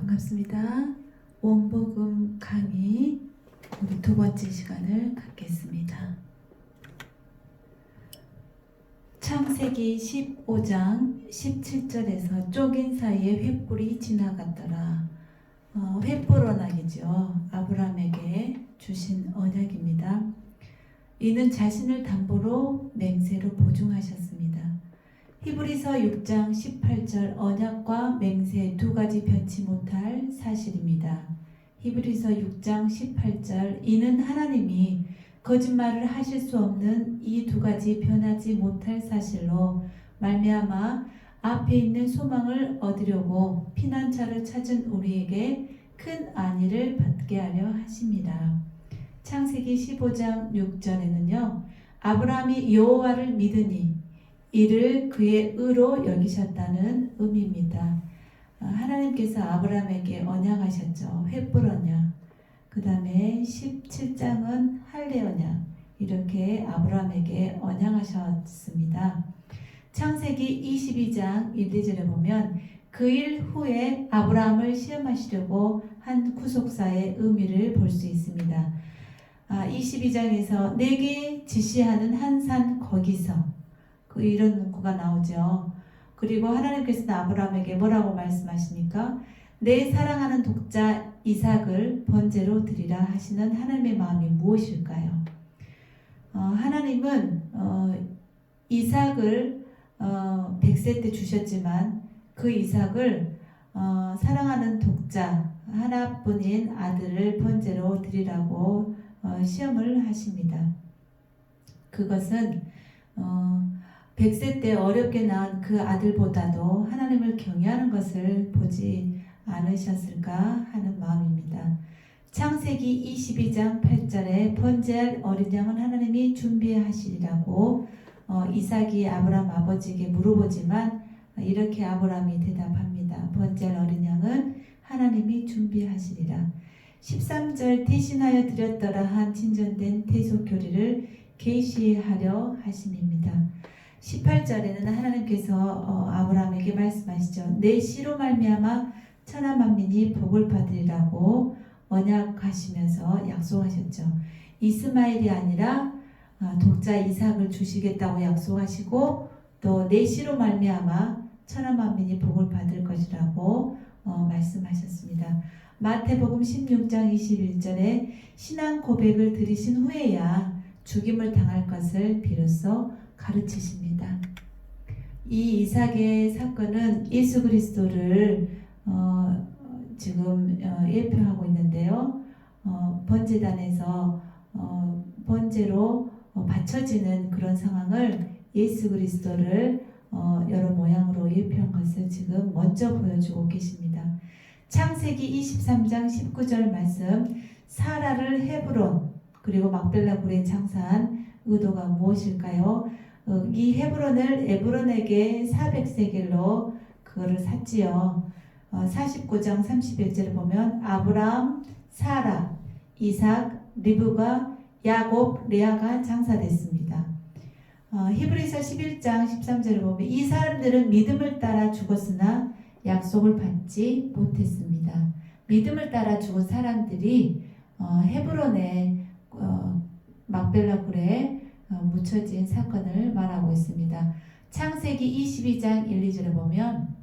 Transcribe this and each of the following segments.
반갑습니다. 원복음 강의 우리 두 번째 시간을 갖겠습니다. 창세기 15장 17절에서 쪼갠 사이에 횃불이 지나갔더라. 횃불 언약이죠. 아브라함에게 주신 언약입니다. 이는 자신을 담보로 맹세로 보증하셨습니다. 히브리서 6장 18절 언약과 맹세 두 가지 변치 못할 사실입니다. 히브리서 6장 18절 이는 하나님이 거짓말을 하실 수 없는 이 두 가지 변하지 못할 사실로 말미암아 앞에 있는 소망을 얻으려고 피난처를 찾은 우리에게 큰 안위를 받게 하려 하십니다. 창세기 15장 6절에는요. 아브라함이 여호와를 믿으니 이를 그의 의로 여기셨다는 의미입니다. 하나님께서 아브라함에게 언약하셨죠. 횃불 언약. 그 다음에 17장은 할례 언약. 이렇게 아브라함에게 언약하셨습니다. 창세기 22장 1, 2절에 보면 그 일 후에 아브라함을 시험하시려고 한 구속사의 의미를 볼 수 있습니다. 22장에서 내게 지시하는 한 산 거기서 이런 문구가 나오죠. 그리고 하나님께서는 아브라함에게 뭐라고 말씀하십니까? 내 사랑하는 독자 이삭을 번제로 드리라 하시는 하나님의 마음이 무엇일까요? 하나님은 이삭을 100세 때 주셨지만 그 이삭을 사랑하는 독자 하나뿐인 아들을 번제로 드리라고 시험을 하십니다. 그것은 100세 때 어렵게 낳은 그 아들보다도 하나님을 경외하는 것을 보지 않으셨을까 하는 마음입니다. 창세기 22장 8절에 번제할 어린 양은 하나님이 준비하시리라고 이삭이 아브라함 아버지에게 물어보지만 이렇게 아브라함이 대답합니다. 번제할 어린 양은 하나님이 준비하시리라. 13절 대신하여 드렸더라 한 진전된 대속교리를 계시하려 하심입니다. 18절에는 하나님께서 아브라함에게 말씀하시죠. 내 씨로 말미암아 천하 만민이 복을 받으리라고 언약하시면서 약속하셨죠. 이스마엘이 아니라 독자 이삭을 주시겠다고 약속하시고 또 내 씨로 말미암아 천하 만민이 복을 받을 것이라고 말씀하셨습니다. 마태복음 16장 21절에 신앙 고백을 들으신 후에야 죽임을 당할 것을 비로소 가르치십니다. 이 이삭의 사건은 예수 그리스도를 지금 예표하고 있는데요. 번제단에서 번제로 바쳐지는 그런 상황을 예수 그리스도를 여러 모양으로 예표한 것을 지금 먼저 보여주고 계십니다. 창세기 23장 19절 말씀 사라를 헤브론 그리고 막벨라 굴에 장사한 의도가 무엇일까요? 이 헤브론을 에브론에게 400세겔로 그거를 샀지요. 49장 31절을 보면 아브라함, 사라, 이삭, 리브가, 야곱, 레아가 장사됐습니다. 히브리서 11장 13절을 보면 이 사람들은 믿음을 따라 죽었으나 약속을 받지 못했습니다. 믿음을 따라 죽은 사람들이 헤브론의 막벨라 굴에 묻혀진 사건을 말하고 있습니다. 창세기 22장 1, 2절에 보면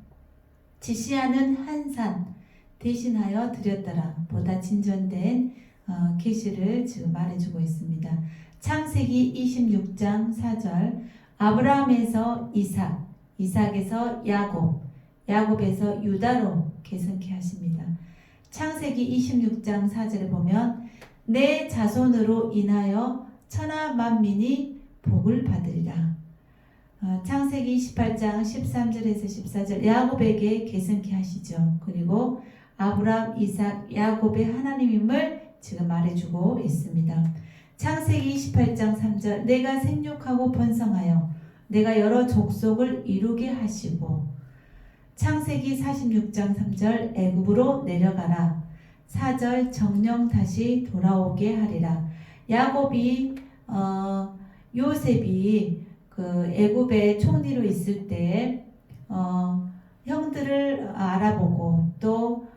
지시하는 한 산 대신하여 드렸더라 보다 진전된 계시를 지금 말해주고 있습니다. 창세기 26장 4절 아브라함에서 이삭, 이삭에서 야곱, 야곱에서 유다로 계승케 하십니다. 창세기 26장 4절에 보면 내 자손으로 인하여 천하 만민이 복을 받으리라. 창세기 28장 13절에서 14절 야곱에게 계승케 하시죠. 그리고 아브라함, 이삭, 야곱의 하나님임을 지금 말해주고 있습니다. 창세기 28장 3절 내가 생육하고 번성하여 내가 여러 족속을 이루게 하시고 창세기 46장 3절 애굽으로 내려가라. 4절 정령 다시 돌아오게 하리라. 야곱이 요셉이 그 애굽의 총리로 있을 때 형들을 알아보고 또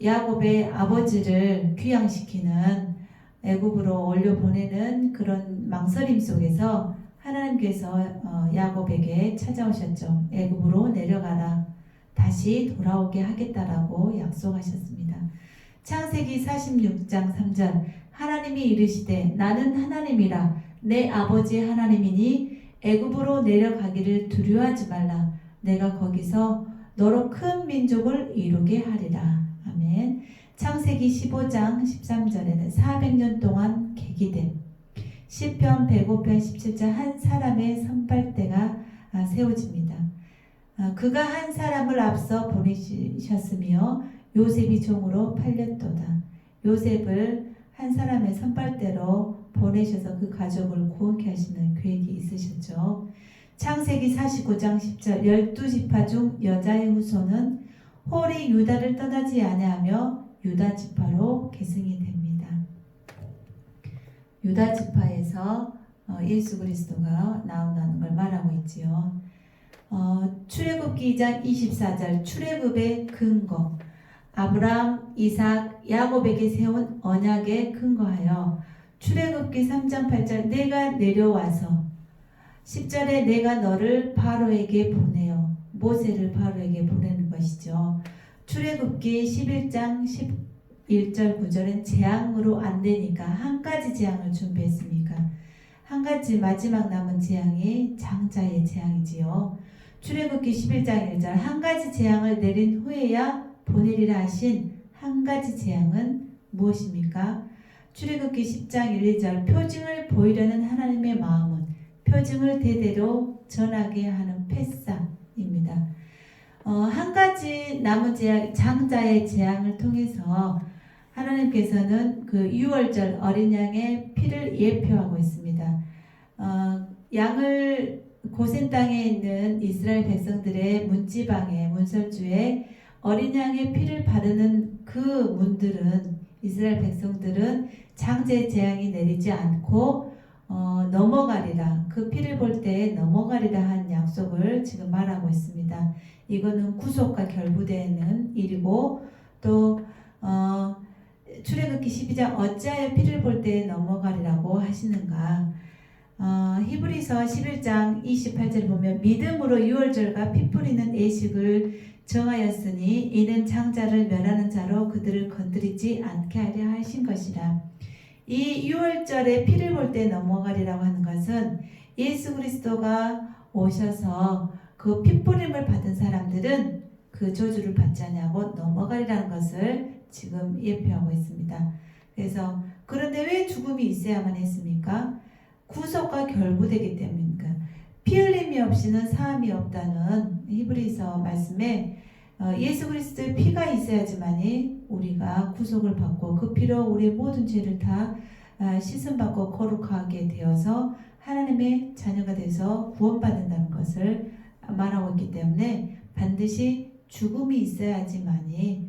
야곱의 아버지를 귀양시키는 애굽으로 올려 보내는 그런 망설임 속에서 하나님께서 야곱에게 찾아오셨죠. 애굽으로 내려가라. 다시 돌아오게 하겠다라고 약속하셨습니다. 창세기 46장 3절 하나님이 이르시되 나는 하나님이라 내 아버지 하나님이니 애굽으로 내려가기를 두려워하지 말라. 내가 거기서 너로 큰 민족을 이루게 하리라. 아멘. 창세기 15장 13절에는 400년 동안 계기됨. 시편 105편 17절 한 사람의 선발대가 세워집니다. 그가 한 사람을 앞서 보내셨으며 요셉이 종으로 팔렸도다. 요셉을 한 사람의 선발대로 보내셔서 그 가족을 구원케 하시는 계획이 있으셨죠. 창세기 49장 10절 12지파 중 여자의 후손은 홀이 유다를 떠나지 아니하며 유다 지파로 계승이 됩니다. 유다 지파에서 예수 그리스도가 나온다는 걸 말하고 있지요. 출애굽기 2장 24절 출애굽의 근거 아브라함, 이삭, 야곱에게 세운 언약에 근거하여 출애굽기 3장 8절 내가 내려와서 10절에 내가 너를 바로에게 보내어 모세를 바로에게 보내는 것이죠. 출애굽기 11장 11절 9절은 재앙으로 안 되니까 한 가지 재앙을 준비했으니까 한 가지 마지막 남은 재앙이 장자의 재앙이지요. 출애굽기 11장 1절 한 가지 재앙을 내린 후에야 보내리라 하신 한 가지 재앙은 무엇입니까? 출애굽기 10장 1, 2절 표징을 보이려는 하나님의 마음은 표징을 대대로 전하게 하는 패사입니다. 한 가지 남은 재앙, 장자의 재앙을 통해서 하나님께서는 그 유월절 어린 양의 피를 예표하고 있습니다. 양을 고센 땅에 있는 이스라엘 백성들의 문지방에 문설주에 어린 양의 피를 바르는 그 문들은 이스라엘 백성들은 장제 재앙이 내리지 않고 넘어가리라. 그 피를 볼 때 넘어가리라 한 약속을 지금 말하고 있습니다. 이거는 구속과 결부되는 일이고 또 출애굽기 12장 어찌하여 피를 볼 때 넘어가리라고 하시는가. 히브리서 11장 28절 보면 믿음으로 유월절과 피 뿌리는 예식을 정하였으니 이는 장자를 멸하는 자로 그들을 건드리지 않게 하려 하신 것이라. 이 유월절에 피를 볼 때 넘어가리라고 하는 것은 예수 그리스도가 오셔서 그 피 뿌림을 받은 사람들은 그 저주를 받지 않냐고 넘어가리라는 것을 지금 예표하고 있습니다. 그래서 그런데 왜 죽음이 있어야만 했습니까? 구속과 결부되기 때문입니다. 피 흘림이 없이는 사함이 없다는 히브리서 말씀에 예수 그리스도의 피가 있어야지만이 우리가 구속을 받고 그 피로 우리의 모든 죄를 다 씻음받고 거룩하게 되어서 하나님의 자녀가 돼서 구원받는다는 것을 말하고 있기 때문에 반드시 죽음이 있어야지만이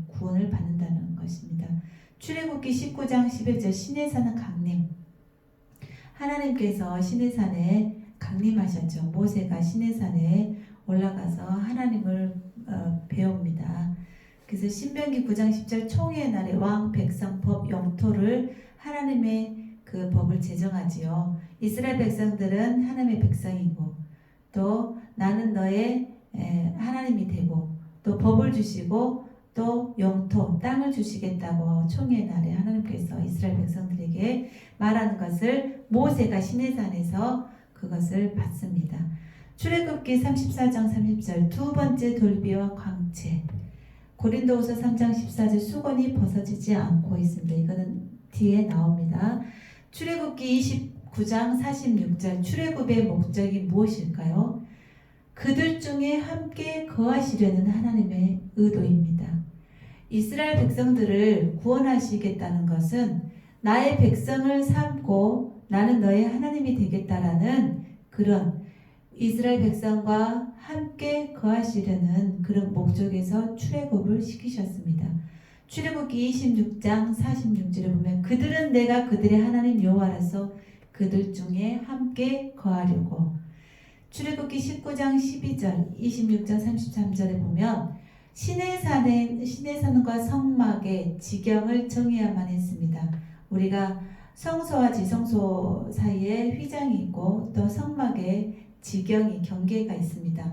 구원을 받는다는 것입니다. 출애굽기 19장 11절 시내산은 강림. 하나님께서 시내산에 강림하셨죠. 모세가 시내산에 올라가서 하나님을 배웁니다. 그래서 신명기 9장 10절 총회의 날에 왕, 백성, 법, 영토를 하나님의 그 법을 제정하지요. 이스라엘 백성들은 하나님의 백성이고 또 나는 너의 하나님이 되고 또 법을 주시고 또 영토, 땅을 주시겠다고 총회의 날에 하나님께서 이스라엘 백성들에게 말하는 것을 모세가 시내산에서 그것을 받습니다. 출애굽기 34장 30절 두 번째 돌비와 광채. 고린도후서 3장 14절 수건이 벗어지지 않고 있습니다. 이거는 뒤에 나옵니다. 출애굽기 29장 46절 출애굽의 목적이 무엇일까요? 그들 중에 함께 거하시려는 하나님의 의도입니다. 이스라엘 백성들을 구원하시겠다는 것은 나의 백성을 삼고 나는 너의 하나님이 되겠다라는 그런 이스라엘 백성과 함께 거하시려는 그런 목적에서 출애굽을 시키셨습니다. 출애굽기 26장 46절에 보면 그들은 내가 그들의 하나님 여호와라서 그들 중에 함께 거하려고. 출애굽기 19장 12절 26장 33절에 보면 신의 산과 성막의 지경을 정해야만 했습니다. 우리가 성소와 지성소 사이에 휘장이 있고 또 성막에 지경이 경계가 있습니다.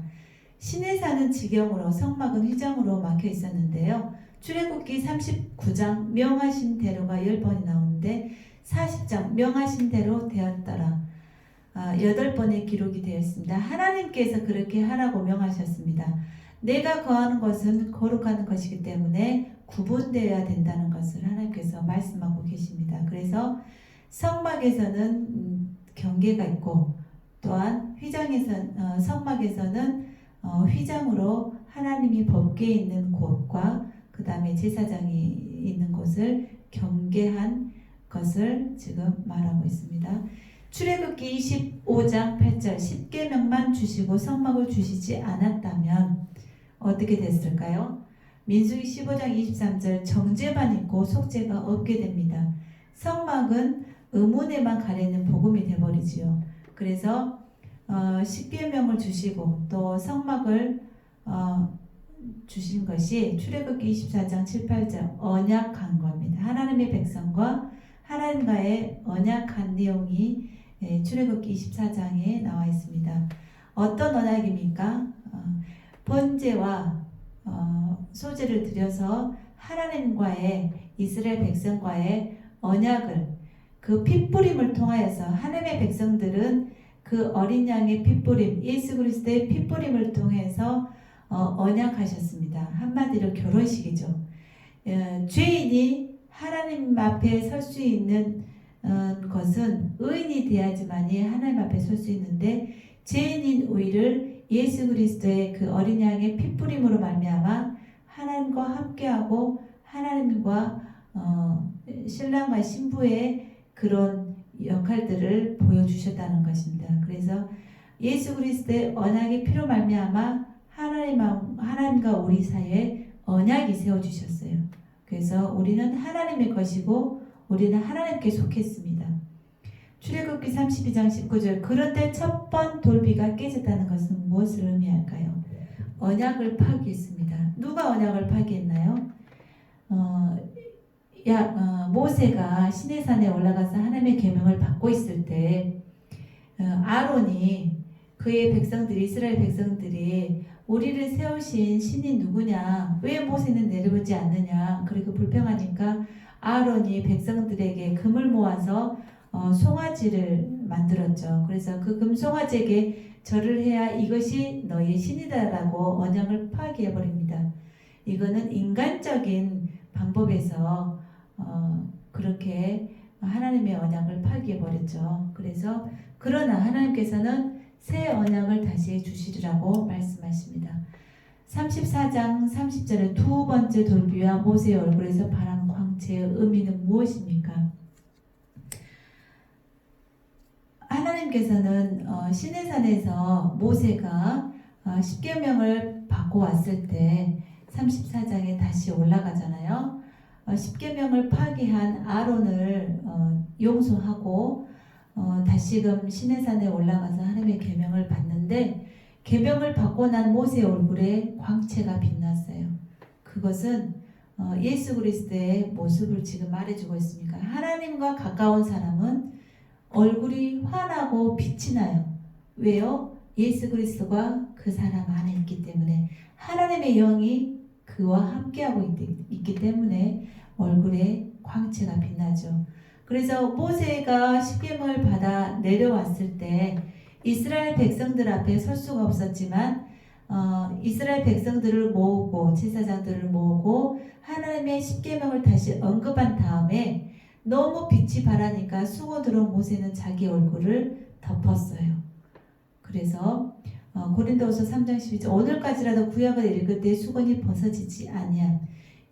신의 산은 지경으로 성막은 휘장으로 막혀 있었는데요. 출애굽기 39장 명하신 대로가 10번이 나오는데 40장 명하신 대로 되었더라. 8번의 기록이 되어 있습니다. 하나님께서 그렇게 하라고 명하셨습니다. 내가 거하는 것은 거룩한 것이기 때문에 구분되어야 된다는 것을 하나님께서 말씀하고 계십니다. 그래서 성막에서는 경계가 있고 또한 성막에서는 휘장으로 하나님이 법궤 있는 곳과 그 다음에 제사장이 있는 곳을 경계한 것을 지금 말하고 있습니다. 출애굽기 25장 8절 10계명만 주시고 성막을 주시지 않았다면 어떻게 됐을까요? 민수기 15장 23절 정죄만 있고 속죄가 없게 됩니다. 성막은 의문에만 가려있는 복음이 되어버리지요. 그래서 10계명을 주시고 또 성막을 주신 것이 출애굽기 24장 7, 8절 언약한 겁니다. 하나님의 백성과 하나님과의 언약한 내용이 출애굽기 24장에 나와 있습니다. 어떤 언약입니까? 번제와 소제를 드려서 하나님과의 이스라엘 백성과의 언약을 그 핏부림을 통하여서 하나님의 백성들은 그 어린 양의 핏부림 예수 그리스도의 핏부림을 통해서 언약하셨습니다. 한마디로 결혼식이죠. 죄인이 하나님 앞에 설 수 있는 것은 의인이 돼야지만이 하나님 앞에 설 수 있는데 죄인인 우리를 예수 그리스도의 그 어린 양의 핏부림으로 말미암아 하나님과 함께하고 하나님과 신랑과 신부의 그런 역할들을 보여주셨다는 것입니다. 그래서 예수 그리스도의 언약의 피로 말미암아 하나님과 우리 사이에 언약이 세워주셨어요. 그래서 우리는 하나님의 것이고 우리는 하나님께 속했습니다. 출애굽기 32장 19절 그런데 첫 번 돌비가 깨졌다는 것은 무엇을 의미할까요? 언약을 파기했습니다. 누가 언약을 파기했나요? 모세가 시내산에 올라가서 하나님의 계명을 받고 있을 때 아론이 그의 백성들이 이스라엘 백성들이 우리를 세우신 신이 누구냐? 왜 모세는 내려오지 않느냐? 그리고 불평하니까 아론이 백성들에게 금을 모아서 송아지를 만들었죠. 그래서 그 금송아지에게 절을 해야 이것이 너의 신이다라고 언약을 파기해버립니다. 이거는 인간적인 방법에서 그렇게 하나님의 언약을 파기해버렸죠. 그래서 그러나 하나님께서는 새 언약을 다시 주시리라고 말씀하십니다. 34장 30절에 두 번째 돌비와 모세의 얼굴에서 발한 광채의 의미는 무엇입니까? 하나님께서는 시내산에서 모세가 십계명을 받고 왔을 때 34장에 다시 올라가잖아요. 십계명을 파기한 아론을 용서하고 다시금 시내산에 올라가서 하나님의 계명을 받는데 계명을 받고 난 모세의 얼굴에 광채가 빛났어요. 그것은 예수 그리스도의 모습을 지금 말해주고 있습니까? 하나님과 가까운 사람은 얼굴이 환하고 빛이 나요. 왜요? 예수 그리스도가 그 사람 안에 있기 때문에 하나님의 영이 그와 함께하고 있기 때문에 얼굴에 광채가 빛나죠. 그래서 모세가 십계명을 받아 내려왔을 때 이스라엘 백성들 앞에 설 수가 없었지만 이스라엘 백성들을 모으고 제사장들을 모으고 하나님의 십계명을 다시 언급한 다음에 너무 빛이 바라니까 수고 들어온 모세는 자기 얼굴을 덮었어요. 그래서 고린도후서 3장 12절 오늘까지라도 구약을 읽을 때 수건이 벗어지지 아니한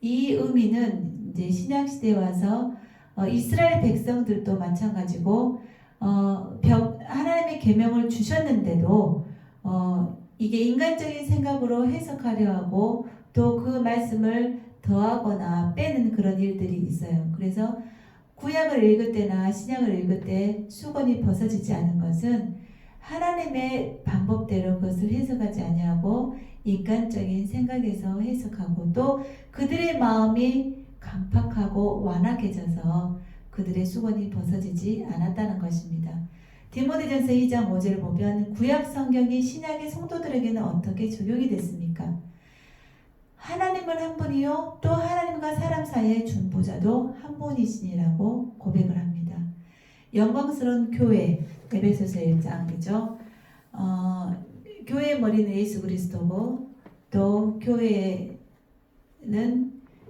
이 의미는 이제 신약시대에 와서 이스라엘 백성들도 마찬가지고 하나님의 계명을 주셨는데도 이게 인간적인 생각으로 해석하려 하고 또 그 말씀을 더하거나 빼는 그런 일들이 있어요. 그래서 구약을 읽을 때나 신약을 읽을 때 수건이 벗어지지 않은 것은 하나님의 방법대로 그것을 해석하지 아니하고 인간적인 생각에서 해석하고 또 그들의 마음이 강팍하고 완악해져서 그들의 수건이 벗어지지 않았다는 것입니다. 디모데전서 2장 5절을 보면 구약 성경이 신약의 성도들에게는 어떻게 적용이 됐습니까? 하나님은 한 분이요 또 하나님과 사람 사이의 중보자도 한 분이시니라고 고백을 합니다. 영광스러운 교회 에베소서 1장이죠. 교회의 머리는 예수 그리스도고 또 교회는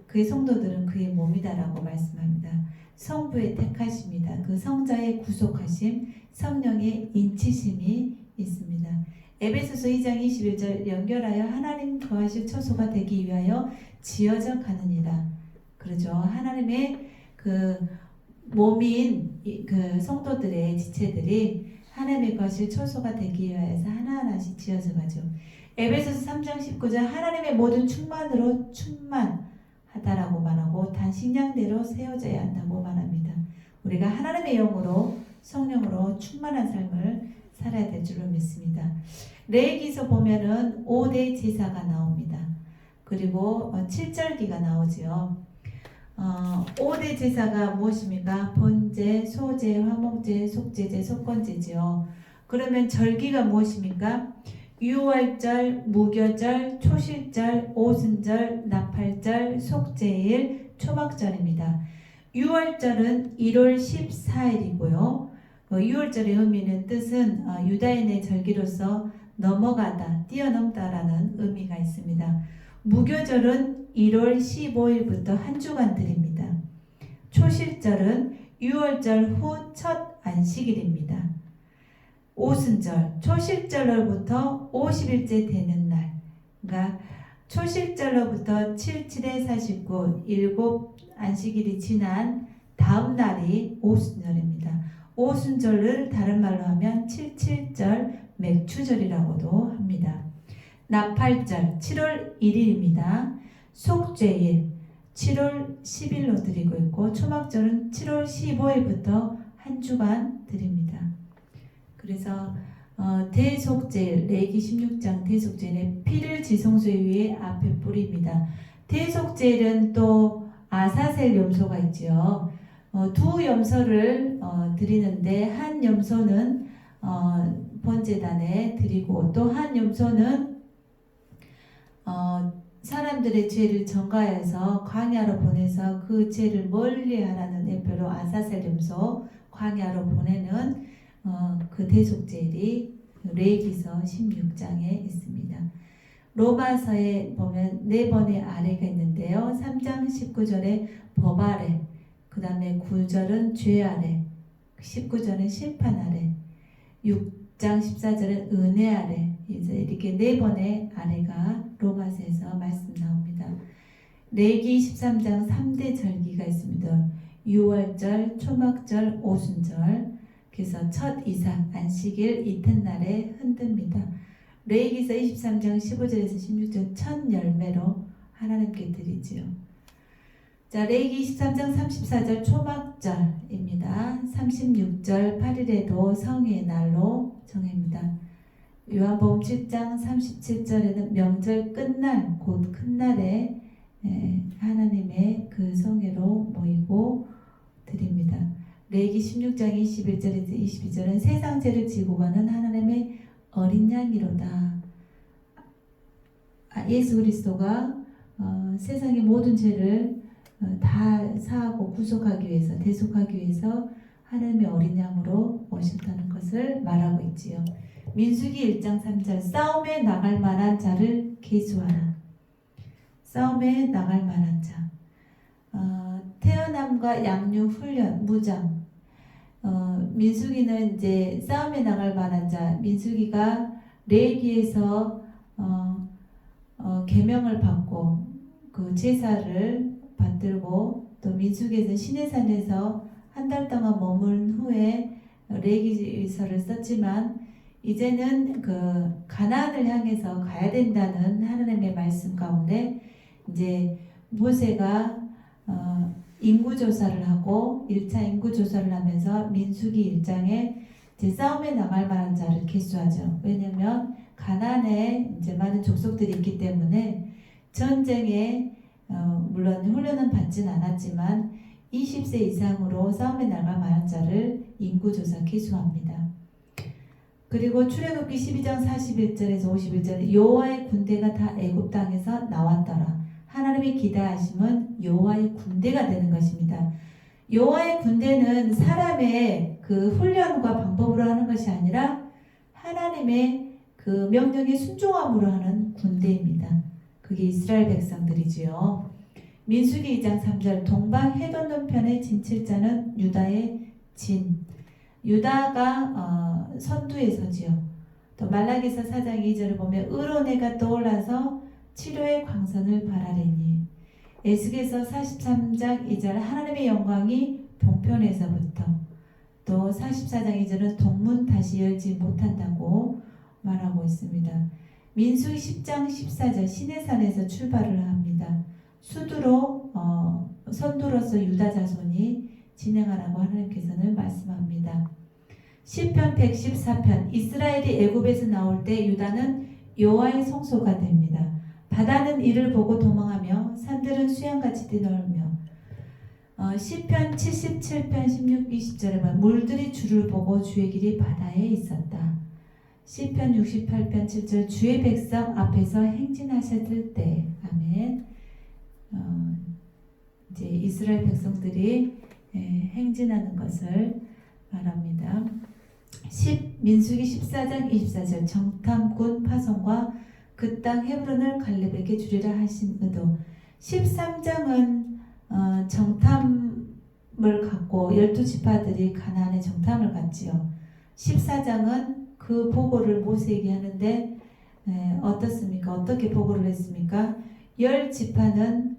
그의 성도들은 그의 몸이다라고 말씀합니다. 성부의 택하심이다. 그 성자의 구속하심, 성령의 인치심이 있습니다. 에베소서 2장 21절 연결하여 하나님 거하실 처소가 되기 위하여 지어져 가느니라. 그러죠. 하나님의 그 몸인 그 성도들의 지체들이 하나님의 거하실 처소가 되기 위하여서 하나하나씩 지어져 가죠. 에베소서 3장 19절 하나님의 모든 충만으로 충만하다라고 말하고 단 식량대로 세워져야 한다고 말합니다. 우리가 하나님의 영으로 성령으로 충만한 삶을 살아야 될 줄로 믿습니다. 레위기서 보면은 5대 제사가 나옵니다. 그리고 7절기가 나오지요. 5대 제사가 무엇입니까? 번제, 소제, 화목제, 속제제, 속건제지요. 그러면 절기가 무엇입니까? 유월절, 무교절, 초실절, 오순절, 나팔절, 속죄일, 초막절입니다. 유월절은 1월 14일이고요. 유월절의 의미는 뜻은 유다인의 절기로서 넘어가다, 뛰어넘다라는 의미가 있습니다. 무교절은 1월 15일부터 한 주간 드립니다. 초실절은 유월절 후 첫 안식일입니다. 오순절, 초실절로부터 50일째 되는 날, 그러니까 초실절로부터 77에 49, 7 안식일이 지난 다음 날이 오순절입니다. 오순절을 다른 말로 하면 77절 맥추절이라고도 합니다. 나팔절 7월 1일입니다. 속죄일 7월 10일로 드리고 있고 초막절은 7월 15일부터 한 주간 드립니다. 그래서 대속죄일 레위기 16장 대속죄일에 피를 지성소 위에 앞에 뿌립니다. 대속죄일은 또 아사셀 염소가 있죠. 두 염소를 드리는데 한 염소는 번제단에 드리고 또 한 염소는 사람들의 죄를 전가해서 광야로 보내서 그 죄를 멀리하라는 예표로 아사셀 염소 광야로 보내는 그 대속죄일이 레위기서 16장에 있습니다. 로마서에 보면 4번의 아래가 있는데요. 3장 19절에 법 아래, 그 다음에 9절은 죄 아래, 19절은 심판 아래, 6장 14절은 은혜 아래, 이제 이렇게 4번의 아래가 로마서에서 말씀 나옵니다. 레위기 23장 3대 절기가 있습니다. 유월절, 초막절, 오순절. 그래서 첫 이삭 안식일 이튿날에 흔듭니다. 레위기서 23장 15절에서 16절 첫 열매로 하나님께 드리지요. 자, 레위기 23장 34절 초막절입니다. 36절 8일에도 성의 날로 정합니다. 요한복음 7장 37절에는 명절 끝날 곧 큰 날에 하나님의 그 성회로 모이고 드립니다. 레위기 16장 21절에서 22절은 세상 죄를 지고 가는 하나님의 어린 양이로다. 예수 그리스도가 세상의 모든 죄를 다 사하고 구속하기 위해서 대속하기 위해서 하나님의 어린 양으로 오셨다는 것을 말하고 있지요. 민수기 1장 3절 싸움에 나갈 만한 자를 계수하라. 싸움에 나갈 만한 자. 태어남과 양육 훈련 무장. 민수기는 이제 싸움에 나갈 만한 자. 민수기가 레위기에서 계명을 받고 그 제사를 받들고 또 민수기에서 시내산에서 한 달 동안 머문 후에 레위기서를 썼지만 이제는 그 가나안을 향해서 가야 된다는 하나님의 말씀 가운데 이제 모세가 인구조사를 하고 1차 인구조사를 하면서 민수기 1장에 이제 싸움에 나갈 만한 자를 계수하죠. 왜냐면 가나안에 이제 많은 족속들이 있기 때문에 전쟁에 물론 훈련은 받진 않았지만 20세 이상으로 싸움에 나갈 만한 자를 인구조사 계수합니다. 그리고 출애굽기 12장 41절에서 51절에 여호와의 군대가 다 애굽 땅에서 나왔더라. 하나님의 기다하심은 여호와의 군대가 되는 것입니다. 여호와의 군대는 사람의 그 훈련과 방법으로 하는 것이 아니라 하나님의 그 명령에 순종함으로 하는 군대입니다. 그게 이스라엘 백성들이지요. 민수기 2장 3절 동방 해돋는 편의 진칠자는 유다의 진. 유다가 선두에 서지요. 또 말라기서 4장 2절을 보면 의로내가 떠올라서 치료의 광선을 바라리니. 에스겔서 43장 2절 하나님의 영광이 동편에서부터. 또 44장 2절은 동문 다시 열지 못한다고 말하고 있습니다. 민수기 10장 14절 시내산에서 출발을 합니다. 수두로 선두로서 유다 자손이 진행하라고 하나님께서는 말씀합니다. 시편 114편 이스라엘이 애굽에서 나올 때 유다는 여호와의 성소가 됩니다. 바다는 이를 보고 도망하며 산들은 수양같이 뛰놀며 시편 77편 16, 20절에 보면 물들이 주를 보고 주의 길이 바다에 있었다. 시편 68편 7절 주의 백성 앞에서 행진하셨을 때 아멘. 이제 이스라엘 백성들이 행진하는 것을 말합니다. 민수기 14장 24절 정탐꾼 파송과 그 땅 헤브론을 갈렙에게 주리라 하신 의도. 13장은 정탐을 갖고 12지파들이 가나안에 정탐을 갔지요. 14장은 그 보고를 모세에게 하는데 어떻습니까? 어떻게 보고를 했습니까? 10지파는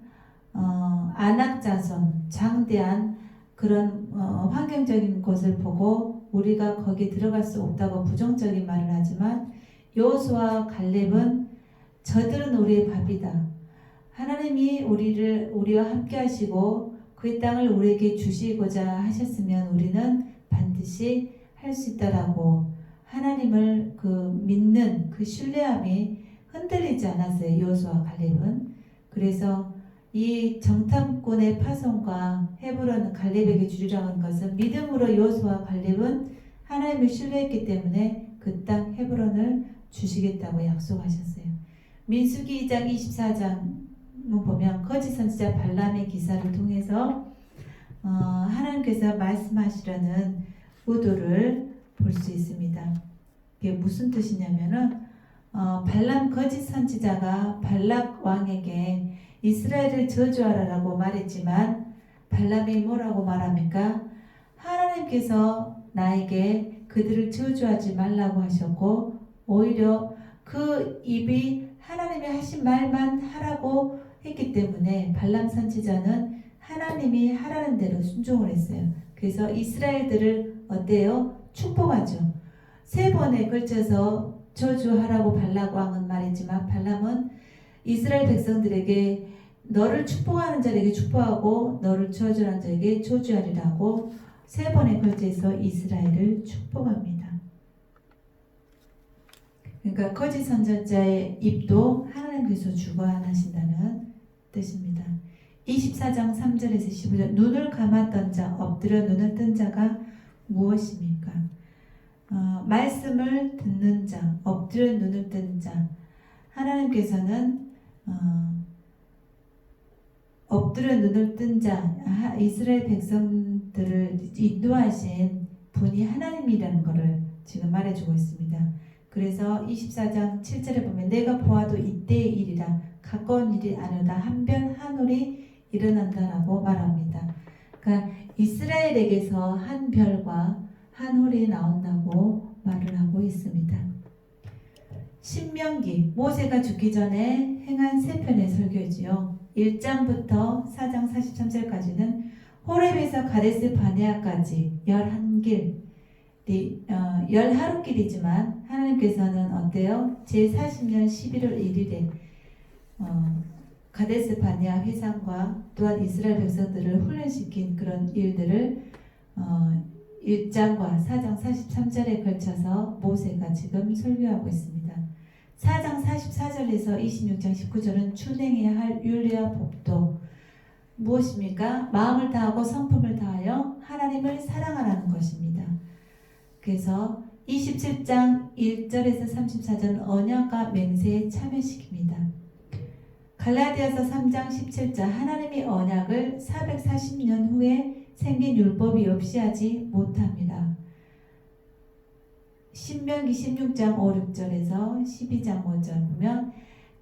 아낙 자손, 장대한 그런 환경적인 것을 보고 우리가 거기에 들어갈 수 없다고 부정적인 말을 하지만 여호수아와 갈렙은 저들은 우리의 밥이다. 하나님이 우리와 함께 하시고 그 땅을 우리에게 주시고자 하셨으면 우리는 반드시 할 수 있다라고 하나님을 믿는 그 신뢰함이 흔들리지 않았어요. 여호수아와 갈렙은. 그래서 이 정탐꾼의 파송과 헤브론 갈렙에게 주리라고 하는 것은 믿음으로 여호수아와 갈렙은 하나님을 신뢰했기 때문에 그 땅 헤브론을 주시겠다고 약속하셨어요. 민수기 2장 24장을 보면 거짓 선지자 발람의 기사를 통해서 하나님께서 말씀하시려는 의도를 볼 수 있습니다. 이게 무슨 뜻이냐면은 발람 거짓 선지자가 발락 왕에게 이스라엘을 저주하라라고 말했지만 발람이 뭐라고 말합니까? 하나님께서 나에게 그들을 저주하지 말라고 하셨고 오히려 그 입이 하나님이 하신 말만 하라고 했기 때문에 발람 선지자는 하나님이 하라는 대로 순종을 했어요. 그래서 이스라엘들을 어때요? 축복하죠. 3번에 걸쳐서 저주하라고 발락 왕은 말했지만 발람은 이스라엘 백성들에게 너를 축복하는 자에게 축복하고 너를 저주하는 자에게 저주하리라고 3번에 걸쳐서 이스라엘을 축복합니다. 그러니까 거짓 선지자의 입도 하나님께서 주관하신다는 뜻입니다. 24장 3절에서 15절 눈을 감았던 자 엎드려 눈을 뜬 자가 무엇입니까? 말씀을 듣는 자 엎드려 눈을 뜬 자 하나님께서는 엎드려 눈을 뜬 자 이스라엘 백성들을 인도하신 분이 하나님이라는 것을 지금 말해주고 있습니다. 그래서 24장 7절에 보면 내가 보아도 이때의 일이라 가까운 일이 아니오다 한변 한올이 일어난다라고 말합니다. 그러니까 이스라엘에게서 한 별과 한 홀이 나온다고 말을 하고 있습니다. 신명기 모세가 죽기 전에 행한 3편의 설교지요. 1장부터 4장 43절까지는 호렙에서 가데스 바네아까지 11길 10하루길이지만 하나님께서는 어때요? 제40년 11월 1일에 가데스 바네아 회상과 또한 이스라엘 백성들을 훈련시킨 그런 일들을 1장과 4장 43절에 걸쳐서 모세가 지금 설교하고 있습니다. 4장 44절에서 26장 19절은 준행해야 할 율례와 법도 무엇입니까? 마음을 다하고 성품을 다하여 하나님을 사랑하라는 것입니다. 그래서 27장 1절에서 34절은 언약과 맹세에 참여시킵니다. 갈라디아서 3장 17절 하나님이 언약을 440년 후에 생긴 율법이 없이 하지 못합니다. 신명기 16장 5, 6절에서 12장 5절 보면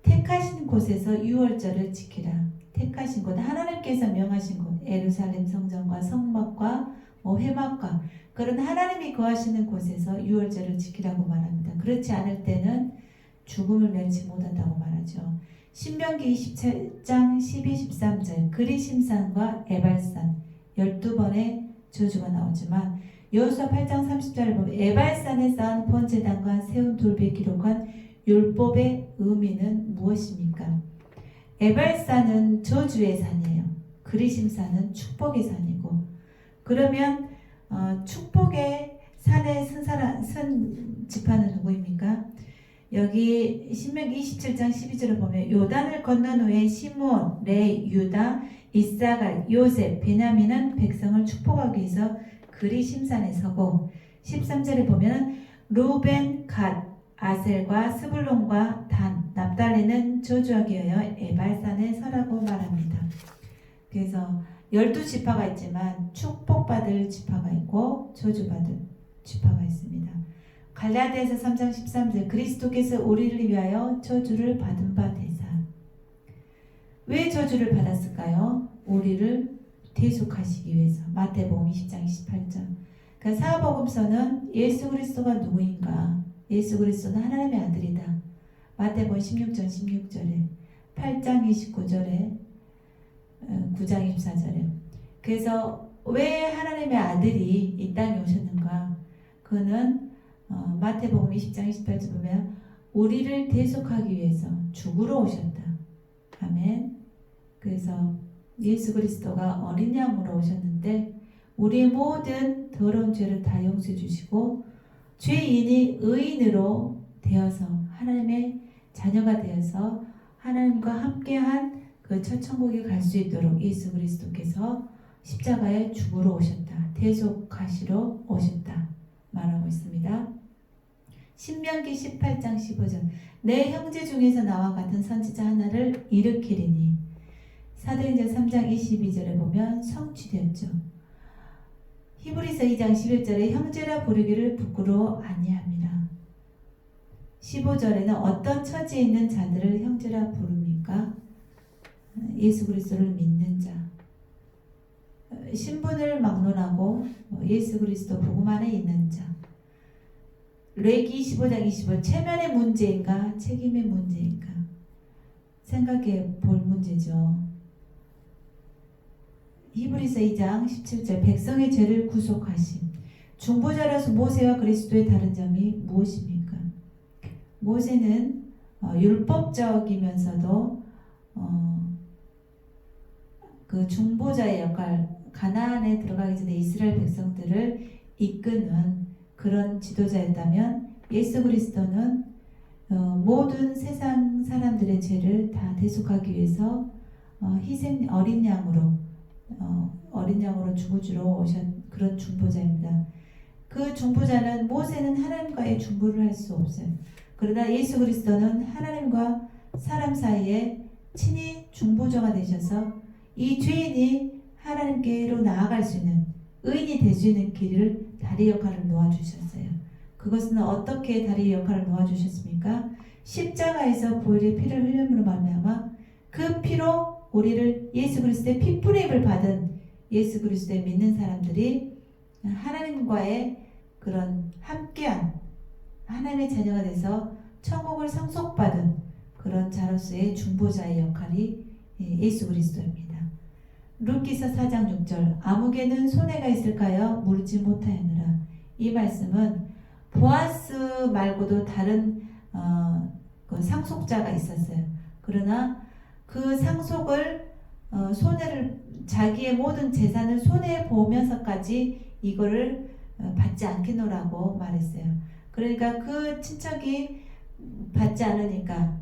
택하신 곳에서 유월절을 지키라. 택하신 곳, 하나님께서 명하신 곳, 예루살렘 성전과 성막과 회막과 그런 하나님이 거하시는 곳에서 유월절을 지키라고 말합니다. 그렇지 않을 때는 죽음을 면치 못한다고 말하죠. 신명기 27장 12, 13절 그리심산과 에발산 12번의 저주가 나오지만 여호수아 8장 30절을 보면 에발산에 쌓은 번제단과 세운 돌비에 기록한 율법의 의미는 무엇입니까? 에발산은 저주의 산이에요. 그리심산은 축복의 산이고, 그러면 축복의 산에 쓴 지파는 누구입니까? 여기 신명기 27장 12절을 보면 요단을 건넌 후에 시므온, 레위, 유다, 이사갈, 요셉, 베냐민은 백성을 축복하기 위해서 그리심산에 서고, 13절에 보면 루벤, 갓, 아셀과 스불론과 단, 납달리는 저주하기 위하여 에발산에 서라고 말합니다. 그래서 12지파가 있지만 축복받을 지파가 있고 저주받을 지파가 있습니다. 갈라디아서 3장 13절 그리스도께서 우리를 위하여 저주를 받은 바 되사. 왜 저주를 받았을까요? 우리를 대속하시기 위해서. 마태복음 20장 28절. 그러니까 사복음서는 예수 그리스도가 누구인가? 예수 그리스도는 하나님의 아들이다. 마태복음 16장 16절에 8장 29절에 9장 24절에. 그래서 왜 하나님의 아들이 이 땅에 오셨는가? 그는 마태복음 20장 28절 보면 우리를 대속하기 위해서 죽으러 오셨다. 아멘. 그래서 예수 그리스도가 어린 양으로 오셨는데 우리의 모든 더러운 죄를 다 용서해 주시고 죄인이 의인으로 되어서 하나님의 자녀가 되어서 하나님과 함께한 그 첫 천국에 갈 수 있도록 예수 그리스도께서 십자가에 죽으러 오셨다. 대속하시러 오셨다. 말하고 있습니다. 신명기 18장 15절 내 형제 중에서 나와 같은 선지자 하나를 일으키리니. 사도행전 3장 22절에 보면 성취되었죠. 히브리서 2장 11절에 형제라 부르기를 부끄러워 아니합니다. 15절에는 어떤 처지에 있는 자들을 형제라 부릅니까? 예수 그리스도를 믿는 자, 신분을 막론하고 예수 그리스도 복음 안에 있는 자. 레위기 25장 25 체면의 문제인가 책임의 문제인가 생각해 볼 문제죠. 히브리서 2장 17절 백성의 죄를 구속하심. 중보자로서 모세와 그리스도의 다른 점이 무엇입니까? 모세는 율법적이면서도 그 중보자의 역할, 가나안에 들어가기 전에 이스라엘 백성들을 이끄는 그런 지도자였다면 예수 그리스도는 모든 세상 사람들의 죄를 다 대속하기 위해서 희생 어린 양으로 죽어주러 오신 그런 중보자입니다. 그 중보자는 모세는 하나님과의 중보를 할 수 없어요. 그러나 예수 그리스도는 하나님과 사람 사이에 친히 중보자가 되셔서 이 죄인이 하나님께로 나아갈 수 있는 의인이 될 수 있는 길을 다리 역할을 놓아주셨어요. 그것은 어떻게 다리 역할을 놓아주셨습니까? 십자가에서 보혈의 피를 흘림으로 말미암아 그 피로 우리를 예수 그리스도의 피뿌림을 받은 예수 그리스도에 믿는 사람들이 하나님과의 그런 함께한 하나님의 자녀가 돼서 천국을 상속받은 그런 자로서의 중보자의 역할이 예수 그리스도입니다. 룻기서 4장 6절 아무개는 손해가 있을까요? 물지 못하였느라. 이 말씀은 보아스 말고도 다른 그 상속자가 있었어요. 그러나 그 상속을 손해를 자기의 모든 재산을 손해에 보면서까지 이거를 받지 않겠노라고 말했어요. 그러니까 그 친척이 받지 않으니까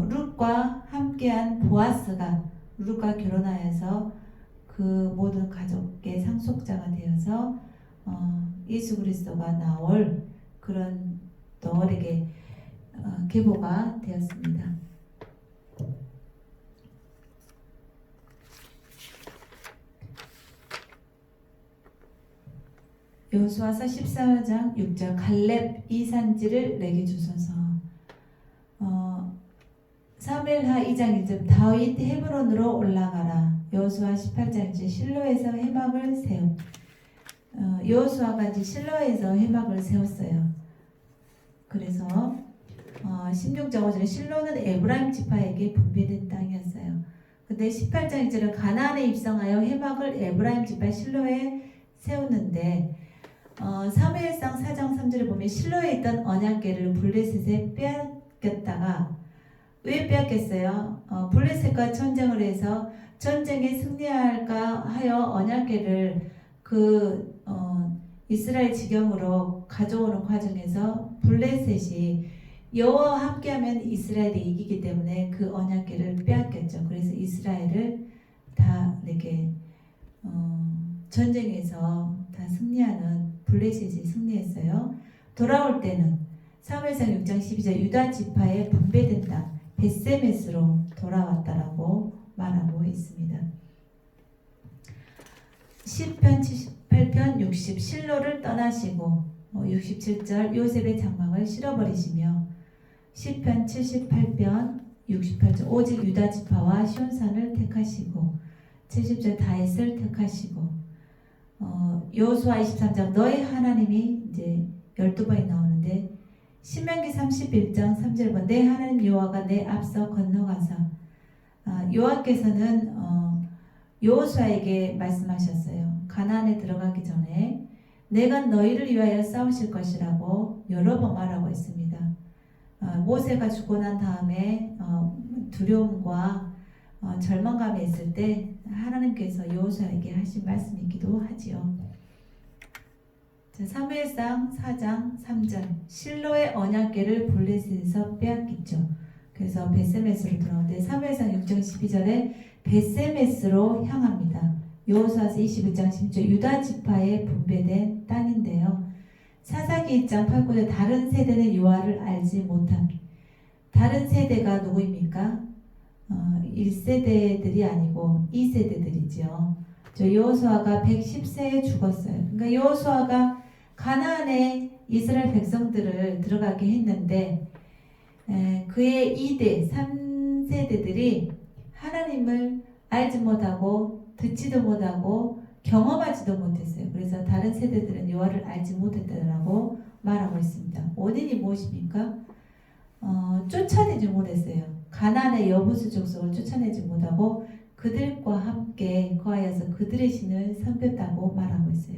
룻과 함께한 보아스가 룻과 결혼하여서 그 모든 가족의 상속자가 되어서 예수 그리스도가 나올 그런 너에게 계보가 되었습니다. 여호수아서 14장 6절 갈렙 이 산지를 내게 주소서. 사무엘하 2장 1절 다윗 헤브론으로 올라가라. 여호수아 18장 1절 실로에서 회막을 세우. 여호수아가 이제 실로에서 회막을 세웠어요. 그래서 16장 5절 실로는 에브라임 지파에게 분배된 땅이었어요. 근데 18장 1절은 가나안에 입성하여 회막을 에브라임 지파 실로에 세우는데 사무엘상 4장 3절에 보면 실로에 있던 언약궤를 블레셋에 빼앗겼다가 왜 빼앗겼어요? 블레셋과 전쟁을 해서 전쟁에 승리할까 하여 언약궤를 이스라엘 지경으로 가져오는 과정에서 블레셋이 여호와와 함께하면 이스라엘이 이기기 때문에 그 언약궤를 빼앗겼죠. 그래서 이스라엘을 다 이렇게 전쟁에서 다 승리하는 블레셋이 승리했어요. 돌아올 때는 사무엘상 6장 12절 유다 지파에 분배된 땅 벳세메스로 돌아왔다라고 말하고 있습니다. 시편 78편 60 실로를 떠나시고 67절 요셉의 장막을 실어버리시며 시편 78편 68절 오직 유다 지파와 시온산을 택하시고 70절 다윗을 택하시고 여호수아 23장 너희 하나님이 이제 12번이 나오는데 신명기 31장 3절번 내 하나님 여호와가 내 앞서 건너가서 여호와께서는 여호수아에게 말씀하셨어요. 가나안에 들어가기 전에 내가 너희를 위하여 싸우실 것이라고 여러 번 말하고 있습니다. 모세가 죽고 난 다음에 두려움과 절망감이 있을 때 하나님께서 여호수아에게 하신 말씀이기도 하지요. 사무엘상 4장 3절 실로의 언약궤를 블레셋에서 빼앗겼죠. 그래서 벳세메스로 돌아오는데 사무엘상 6장 12절에 벳세메스로 향합니다. 여호수아서 21장 10절 유다 지파에 분배된 땅인데요. 사사기 2장 8절에 다른 세대는 여호와를 알지 못함. 다른 세대가 누구입니까? 1세대들이 아니고 2세대들이죠. 여호수아가 110세에 죽었어요. 그러니까 여호수아가 가나안에 이스라엘 백성들을 들어가게 했는데 그의 2대, 3세대들이 하나님을 알지 못하고 듣지도 못하고 경험하지도 못했어요. 그래서 다른 세대들은 여호와를 알지 못했다고 말하고 있습니다. 원인이 무엇입니까? 쫓아내지 못했어요. 가나안의 여부수 족속을 쫓아내지 못하고 그들과 함께 거하여서 그들의 신을 섬겼다고 말하고 있어요.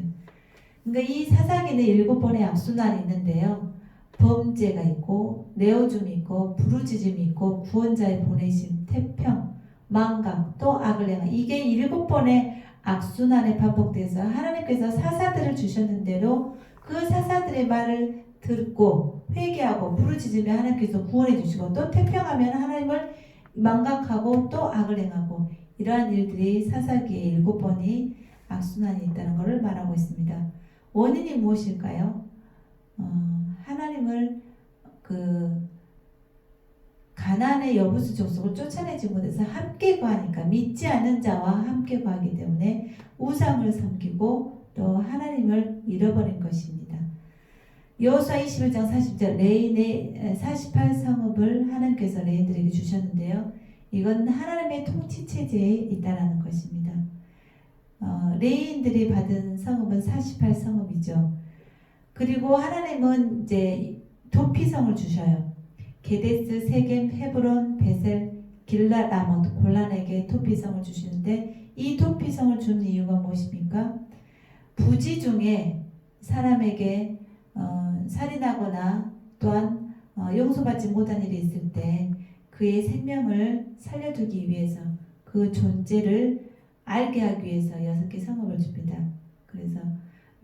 그러니까 이 사사기는 7번의 악순환이 있는데요. 범죄가 있고 내어줌이 있고 부르짖음이 있고 구원자의 보내심, 태평, 망각, 또 악을 행한 이게 7번의 악순환에 반복돼서 하나님께서 사사들을 주셨는데도 그 사사들의 말을 듣고 회개하고 부르짖으면 하나님께서 구원해 주시고 또 태평하면 하나님을 망각하고 또 악을 행하고 이러한 일들이 사사기에 7번이 악순환이 있다는 것을 말하고 있습니다. 원인이 무엇일까요? 하나님을 가나안의 여부수 족속을 쫓아내지 못해서 함께 거하니까 믿지 않는 자와 함께 거하기 때문에 우상을 섬기고 또 하나님을 잃어버린 것입니다. 여호수아 21장 40절 레인의 48성읍을 하나님께서 레인들에게 주셨는데요. 이건 하나님의 통치 체제에 있다라는 것입니다. 레인들이 받은 성읍은 48성읍이죠. 그리고 하나님은 이제 도피성을 주셔요. 게데스, 세겜, 헤브론, 베셀, 길랏, 라몬, 골란에게 도피성을 주시는데 이 도피성을 준 이유가 무엇입니까? 부지 중에 사람에게 살인하거나 또한 용서받지 못한 일이 있을 때 그의 생명을 살려두기 위해서 그 존재를 알게 하기 위해서 6개 성읍을 줍니다. 그래서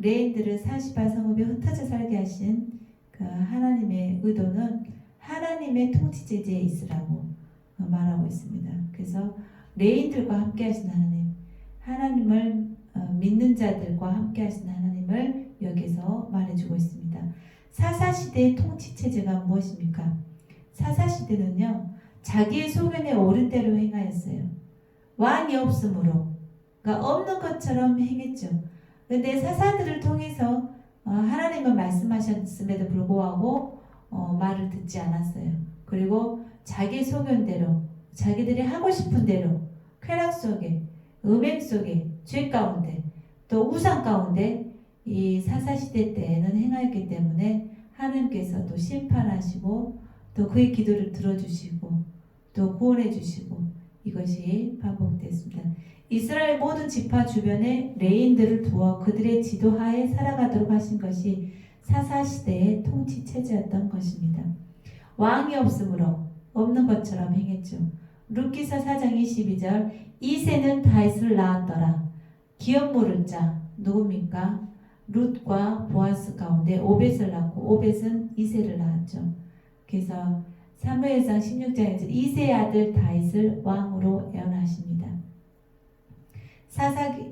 레인들을 40발 성읍에 흩어져 살게 하신 그 하나님의 의도는 하나님의 통치제재에 있으라고 말하고 있습니다. 그래서 레인들과 함께 하신 하나님, 하나님을 믿는 자들과 함께 하신 하나님을 여기서 말해주고 있습니다. 사사시대의 통치체제가 무엇입니까? 사사시대는요, 자기의 소견에 옳은 대로 행하였어요. 왕이 없으므로, 그러니까 없는 것처럼 행했죠. 그런데 사사들을 통해서 하나님은 말씀하셨음에도 불구하고 말을 듣지 않았어요. 그리고 자기 소견대로, 자기들이 하고 싶은 대로 쾌락 속에, 음행 속에, 죄 가운데, 또 우상 가운데 이 사사시대 때에는 행하였기 때문에 하나님께서 또 심판하시고 또 그의 기도를 들어주시고 또 구원해 주시고 이것이 반복됐습니다. 이스라엘 모든 지파 주변에 레인들을 두어 그들의 지도하에 살아가도록 하신 것이 사사시대의 통치체제였던 것입니다. 왕이 없으므로 없는 것처럼 행했죠. 룻기서 4장 22절 이새는 다윗을 낳았더라. 기업 물을 자 누굽니까? 룻과 보아스 가운데 오벳을 낳고 오벳은 이새를 낳았죠. 그래서 사무엘상 16장에서 이새의 아들 다윗을 왕으로 예언하십니다.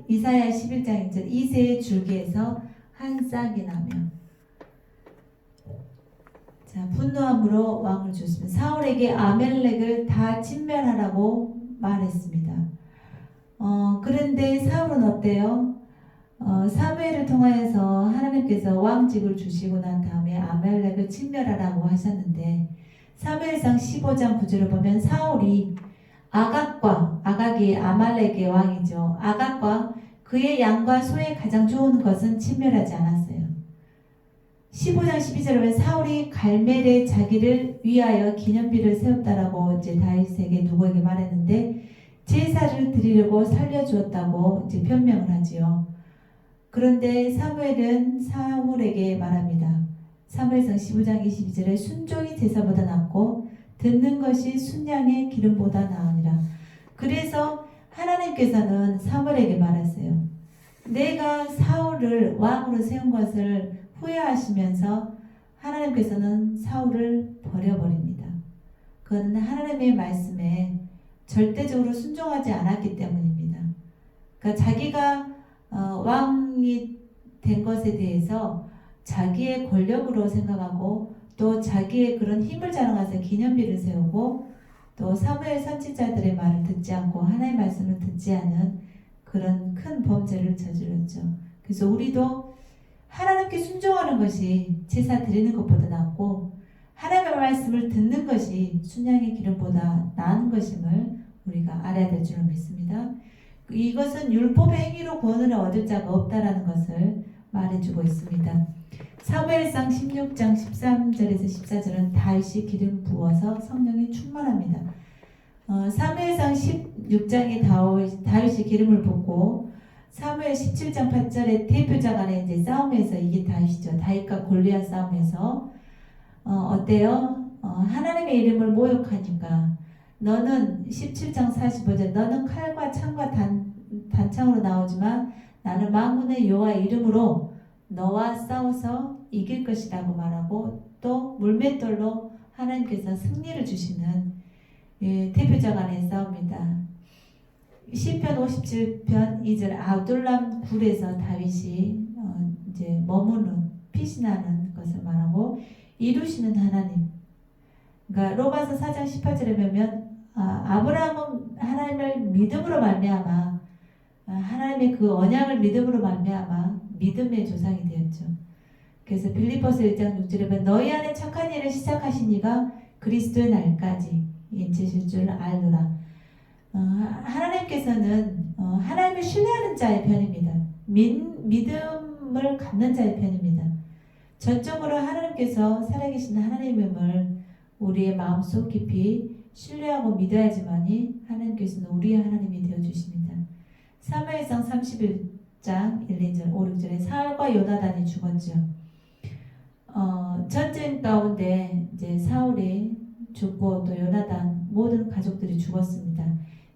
이사야 11장 1절 이새의 줄기에서 한 싹이 나며 자 분노함으로 왕을 주었습니다. 사울에게 아멜렉을 다 진멸하라고 말했습니다. 그런데 사울은 어때요? 사무엘을 통하여서 하나님께서 왕직을 주시고 난 다음에 아멜렉을 진멸하라고 하셨는데 사무엘상 15장 9절을 보면 사울이 아각이 아말렉의 왕이죠. 아각과 그의 양과 소에 가장 좋은 것은 진멸하지 않았어요. 15장 12절에 보면 사울이 갈멜에 자기를 위하여 기념비를 세웠다라고 이제 다윗에게 누구에게 말했는데 제사를 드리려고 살려주었다고 이제 변명을 하지요. 그런데 사무엘은 사울에게 말합니다. 사무엘상 15장 22절에 순종이 제사보다 낫고 듣는 것이 순양의 기름보다 나으니라. 그래서 하나님께서는 사무엘에게 말했어요. 내가 사울을 왕으로 세운 것을 후회하시면서 하나님께서는 사울을 버려버립니다. 그건 하나님의 말씀에 절대적으로 순종하지 않았기 때문입니다. 그러니까 자기가 왕이 된 것에 대해서 자기의 권력으로 생각하고 또 자기의 그런 힘을 자랑해서 기념비를 세우고 또 사무엘 선지자들의 말을 듣지 않고 하나님의 말씀을 듣지 않은 그런 큰 범죄를 저질렀죠. 그래서 우리도 하나님께 순종하는 것이 제사 드리는 것보다 낫고 하나님의 말씀을 듣는 것이 순양의 기름보다 나은 것임을 우리가 알아야 될 줄을 믿습니다. 이것은 율법의 행위로 구원을 얻을 자가 없다라는 것을 말해주고 있습니다. 사무엘상 16장 13절에서 14절은 다윗이 기름 부어서 성령이 충만합니다. 사무엘상 16장에 다윗이 기름을 붓고 사무엘 17장 8절에 대표자 간의 이제 싸움에서 이긴 다윗이죠. 다윗과 골리앗 싸움에서 어때요? 하나님의 이름을 모욕하니까 너는 17장 45절 너는 칼과 창과 단창으로 나오지만 나는 만군의 여호와의 이름으로 너와 싸워서 이길 것이라고 말하고 또 물맷돌로 하나님께서 승리를 주시는 대표자 간의 싸움입니다. 시편 57편 2절 아둘람 굴에서 다윗이 이제 머무는 피신하는 것을 말하고 이루시는 하나님. 그러니까 로마서 4장 18절에 보면 아브라함은 하나님을 믿음으로 말미암아 하나님의 그 언약을 믿음으로 말미암아 믿음의 조상이 되었죠. 그래서 빌립보서 1장 6절에 보면 너희 안에 착한 일을 시작하신 이가 그리스도의 날까지 인치실 줄 알노라. 하나님께서는 하나님을 신뢰하는 자의 편입니다. 믿음을 갖는 자의 편입니다. 전적으로 하나님께서 살아계신 하나님임을 우리의 마음속 깊이 신뢰하고 믿어야지만이 하나님께서는 우리의 하나님이 되어주십니다. 사무엘상 31장 1, 2절, 5, 6절에 사울과 요나단이 죽었죠. 전쟁 가운데 이제 사울이 죽고 또 요나단 모든 가족들이 죽었습니다.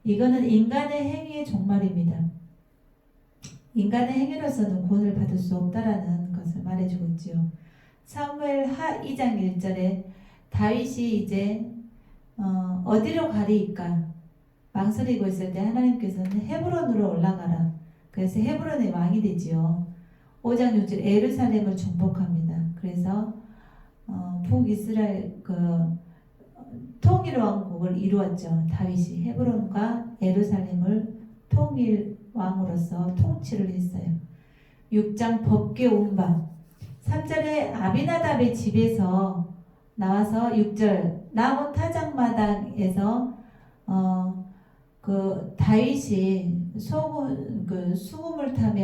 이거는 인간의 행위의 종말입니다. 인간의 행위로서는 구원을 받을 수 없다라는 것을 말해주고 있지요. 사무엘 하 2장 1절에 다윗이 이제 어디로 가리이까 망설이고 있을 때 하나님께서는 헤브론으로 올라가라. 그래서 헤브론의 왕이 되지요. 5장 6절 예루살렘을 정복합니다. 그래서 북이스라엘 통일 왕국을 이루었죠. 다윗이 헤브론과 예루살렘을 통일 왕으로서 통치를 했어요. 6장 법궤 운바 3절에 아비나답의 집에서 나와서 6절 나무 타작마당에서 다윗이 수금을 타며